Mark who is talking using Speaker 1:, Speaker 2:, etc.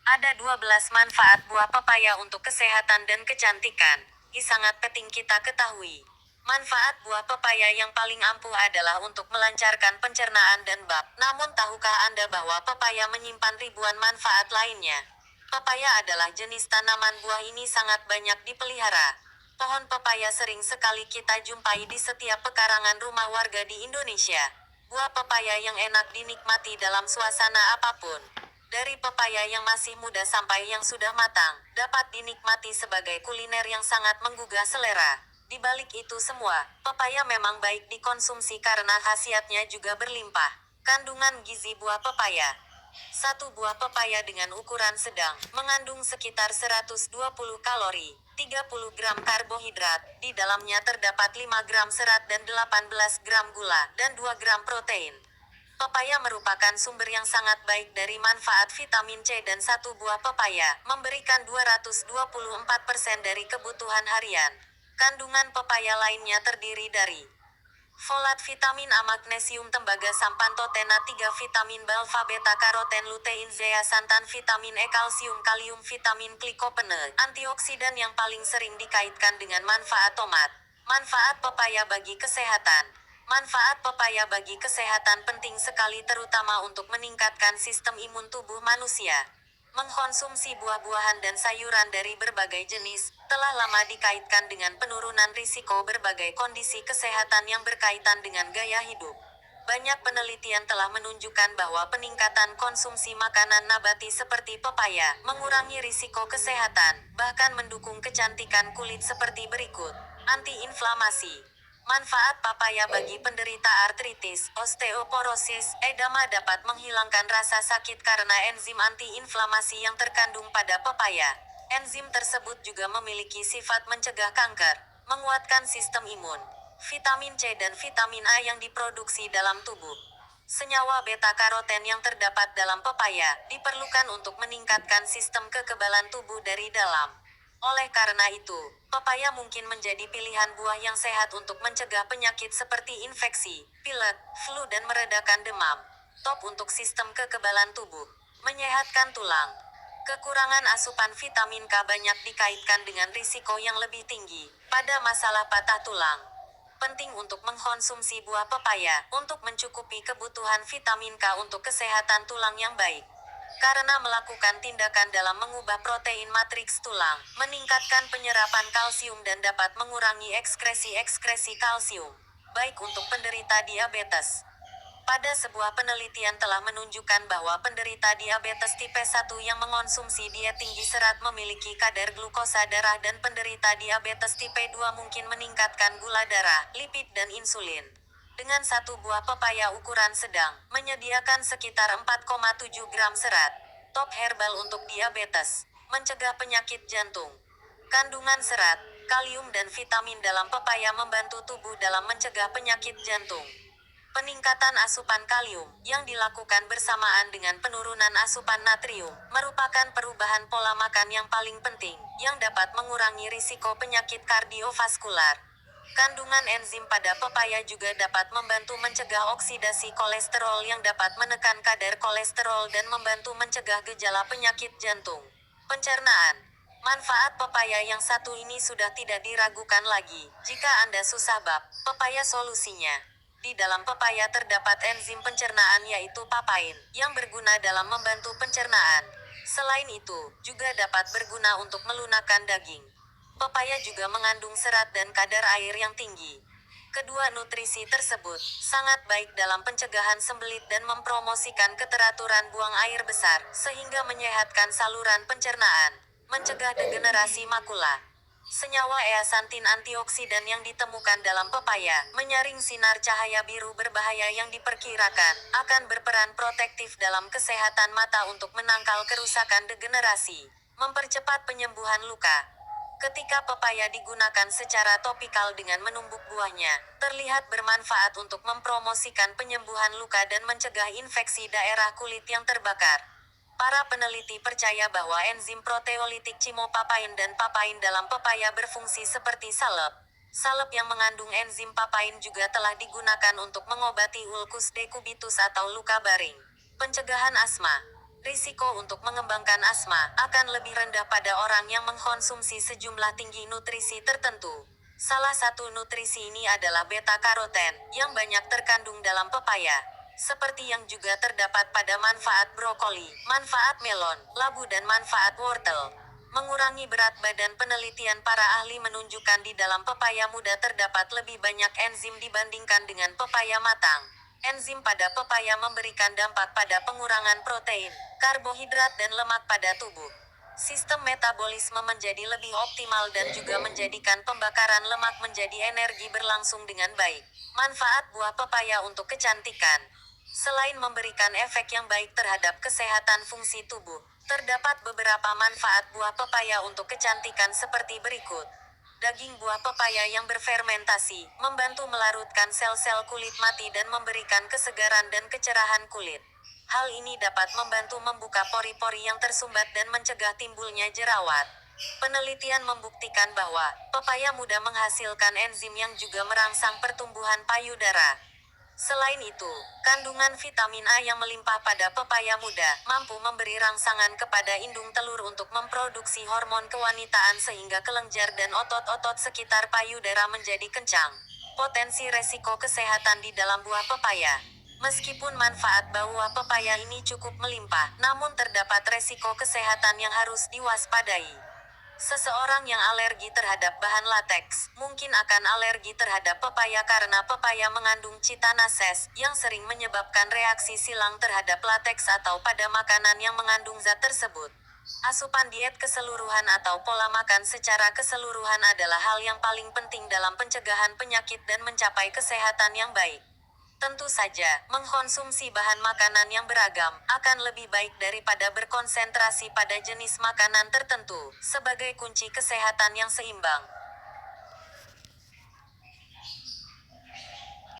Speaker 1: Ada 12 manfaat buah pepaya untuk kesehatan dan kecantikan. Sangat penting kita ketahui. Manfaat buah pepaya yang paling ampuh adalah untuk melancarkan pencernaan dan bab. Namun tahukah Anda bahwa pepaya menyimpan ribuan manfaat lainnya? Pepaya adalah jenis tanaman buah ini sangat banyak dipelihara. Pohon pepaya sering sekali kita jumpai di setiap pekarangan rumah warga di Indonesia. Buah pepaya yang enak dinikmati dalam suasana apapun. Dari pepaya yang masih muda sampai yang sudah matang, dapat dinikmati sebagai kuliner yang sangat menggugah selera. Di balik itu semua, pepaya memang baik dikonsumsi karena khasiatnya juga berlimpah. Kandungan gizi buah pepaya. Satu buah pepaya dengan ukuran sedang, mengandung sekitar 120 kalori, 30 gram karbohidrat, di dalamnya terdapat 5 gram serat dan 18 gram gula, dan 2 gram protein. Pepaya merupakan sumber yang sangat baik dari manfaat vitamin C dan satu buah pepaya memberikan 224% dari kebutuhan harian. Kandungan pepaya lainnya terdiri dari folat, vitamin A, magnesium, tembaga, sampantotena, 3 vitamin B-alfa, beta karoten, lutein, zeaxanthan, vitamin E, kalsium, kalium, vitamin klikopene, antioksidan yang paling sering dikaitkan dengan manfaat tomat. Manfaat pepaya bagi kesehatan. Manfaat pepaya bagi kesehatan penting sekali terutama untuk meningkatkan sistem imun tubuh manusia. Mengkonsumsi buah-buahan dan sayuran dari berbagai jenis telah lama dikaitkan dengan penurunan risiko berbagai kondisi kesehatan yang berkaitan dengan gaya hidup. Banyak penelitian telah menunjukkan bahwa peningkatan konsumsi makanan nabati seperti pepaya mengurangi risiko kesehatan, bahkan mendukung kecantikan kulit seperti berikut. Antiinflamasi. Manfaat papaya bagi penderita artritis, osteoporosis, edema dapat menghilangkan rasa sakit karena enzim antiinflamasi yang terkandung pada pepaya. Enzim tersebut juga memiliki sifat mencegah kanker, menguatkan sistem imun. Vitamin C dan vitamin A yang diproduksi dalam tubuh. Senyawa beta-karoten yang terdapat dalam pepaya diperlukan untuk meningkatkan sistem kekebalan tubuh dari dalam. Oleh karena itu, pepaya mungkin menjadi pilihan buah yang sehat untuk mencegah penyakit seperti infeksi, pilek, flu dan meredakan demam. Top untuk sistem kekebalan tubuh. Menyehatkan tulang. Kekurangan asupan vitamin K banyak dikaitkan dengan risiko yang lebih tinggi pada masalah patah tulang. Penting untuk mengkonsumsi buah pepaya untuk mencukupi kebutuhan vitamin K untuk kesehatan tulang yang baik. Karena melakukan tindakan dalam mengubah protein matriks tulang, meningkatkan penyerapan kalsium dan dapat mengurangi ekskresi-ekskresi kalsium. Baik untuk penderita diabetes. Pada sebuah penelitian telah menunjukkan bahwa penderita diabetes tipe 1 yang mengonsumsi diet tinggi serat memiliki kadar glukosa darah dan penderita diabetes tipe 2 mungkin meningkatkan gula darah, lipid dan insulin. Dengan satu buah pepaya ukuran sedang, menyediakan sekitar 4,7 gram serat. Top herbal untuk diabetes. Mencegah penyakit jantung. Kandungan serat, kalium dan vitamin dalam pepaya membantu tubuh dalam mencegah penyakit jantung. Peningkatan asupan kalium, yang dilakukan bersamaan dengan penurunan asupan natrium, merupakan perubahan pola makan yang paling penting, yang dapat mengurangi risiko penyakit kardiovaskular. Kandungan enzim pada pepaya juga dapat membantu mencegah oksidasi kolesterol yang dapat menekan kadar kolesterol dan membantu mencegah gejala penyakit jantung. Pencernaan. Manfaat pepaya yang satu ini sudah tidak diragukan lagi. Jika Anda susah bab, pepaya solusinya. Di dalam pepaya terdapat enzim pencernaan yaitu papain, yang berguna dalam membantu pencernaan. Selain itu, juga dapat berguna untuk melunakkan daging. Pepaya juga mengandung serat dan kadar air yang tinggi. Kedua nutrisi tersebut sangat baik dalam pencegahan sembelit dan mempromosikan keteraturan buang air besar, sehingga menyehatkan saluran pencernaan, mencegah degenerasi makula. Senyawa zeaxanthin antioksidan yang ditemukan dalam pepaya menyaring sinar cahaya biru berbahaya yang diperkirakan akan berperan protektif dalam kesehatan mata untuk menangkal kerusakan degenerasi, mempercepat penyembuhan luka. Ketika pepaya digunakan secara topikal dengan menumbuk buahnya, terlihat bermanfaat untuk mempromosikan penyembuhan luka dan mencegah infeksi daerah kulit yang terbakar. Para peneliti percaya bahwa enzim proteolitik chimopapain dan papain dalam pepaya berfungsi seperti salep. Salep yang mengandung enzim papain juga telah digunakan untuk mengobati ulcus decubitus atau luka baring. Pencegahan asma. Risiko untuk mengembangkan asma akan lebih rendah pada orang yang mengkonsumsi sejumlah tinggi nutrisi tertentu. Salah satu nutrisi ini adalah beta-karoten, yang banyak terkandung dalam pepaya. Seperti yang juga terdapat pada manfaat brokoli, manfaat melon, labu dan manfaat wortel. Mengurangi berat badan. Penelitian para ahli menunjukkan di dalam pepaya muda terdapat lebih banyak enzim dibandingkan dengan pepaya matang. Enzim pada pepaya memberikan dampak pada pengurangan protein, karbohidrat dan lemak pada tubuh. Sistem metabolisme menjadi lebih optimal dan juga menjadikan pembakaran lemak menjadi energi berlangsung dengan baik. Manfaat buah pepaya untuk kecantikan. Selain memberikan efek yang baik terhadap kesehatan fungsi tubuh, terdapat beberapa manfaat buah pepaya untuk kecantikan seperti berikut. Daging buah pepaya yang berfermentasi, membantu melarutkan sel-sel kulit mati dan memberikan kesegaran dan kecerahan kulit. Hal ini dapat membantu membuka pori-pori yang tersumbat dan mencegah timbulnya jerawat. Penelitian membuktikan bahwa pepaya muda menghasilkan enzim yang juga merangsang pertumbuhan payudara. Selain itu, kandungan vitamin A yang melimpah pada pepaya muda mampu memberi rangsangan kepada indung telur untuk memproduksi hormon kewanitaan sehingga kelenjar dan otot-otot sekitar payudara menjadi kencang. Potensi resiko kesehatan di dalam buah pepaya. Meskipun manfaat buah pepaya ini cukup melimpah, namun terdapat resiko kesehatan yang harus diwaspadai. Seseorang yang alergi terhadap bahan lateks, mungkin akan alergi terhadap pepaya karena pepaya mengandung chitanases, yang sering menyebabkan reaksi silang terhadap lateks atau pada makanan yang mengandung zat tersebut. Asupan diet keseluruhan atau pola makan secara keseluruhan adalah hal yang paling penting dalam pencegahan penyakit dan mencapai kesehatan yang baik. Tentu saja, mengkonsumsi bahan makanan yang beragam akan lebih baik daripada berkonsentrasi pada jenis makanan tertentu, sebagai kunci kesehatan yang seimbang.